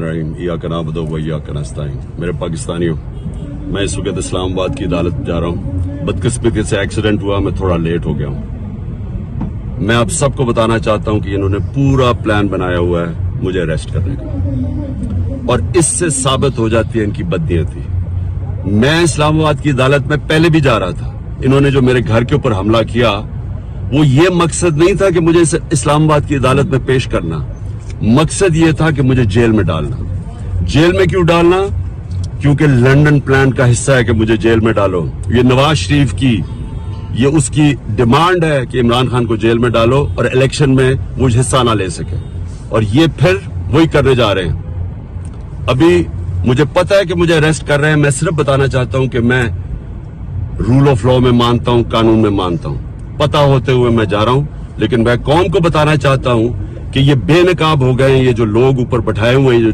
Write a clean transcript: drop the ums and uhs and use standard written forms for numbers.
ایاک نعبد و ایاک نستعین۔ میرے پاکستانیوں، میں اس وقت اسلام آباد کی عدالت جا رہا ہوں۔ بدقسمتی سے ایکسیڈنٹ ہوا، میں تھوڑا لیٹ ہو گیا ہوں۔ میں آپ سب کو بتانا چاہتا ہوں کہ انہوں نے پورا پلان بنایا ہوا ہے مجھے اریسٹ کرنے کا، اور اس سے ثابت ہو جاتی ہے ان کی بدنیتی۔ میں اسلام آباد کی عدالت میں پہلے بھی جا رہا تھا۔ انہوں نے جو میرے گھر کے اوپر حملہ کیا، وہ یہ مقصد نہیں تھا کہ مجھے اسلام آباد کی عدالت میں پیش کرنا، مقصد یہ تھا کہ مجھے جیل میں ڈالنا۔ جیل میں کیوں ڈالنا؟ کیونکہ لنڈن پلان کا حصہ ہے کہ مجھے جیل میں ڈالو۔ یہ نواز شریف کی، یہ اس کی ڈیمانڈ ہے کہ عمران خان کو جیل میں ڈالو اور الیکشن میں وہ حصہ نہ لے سکے، اور یہ پھر وہی کرنے جا رہے ہیں۔ ابھی مجھے پتا ہے کہ مجھے اریسٹ کر رہے ہیں، میں صرف بتانا چاہتا ہوں کہ میں رول آف لا میں مانتا ہوں، قانون میں مانتا ہوں۔ پتا ہوتے ہوئے میں جا رہا ہوں، لیکن میں قوم کو بتانا چاہتا ہوں کہ یہ بے نقاب ہو گئے ہیں، یہ جو لوگ اوپر بٹھائے ہوئے ہیں، جو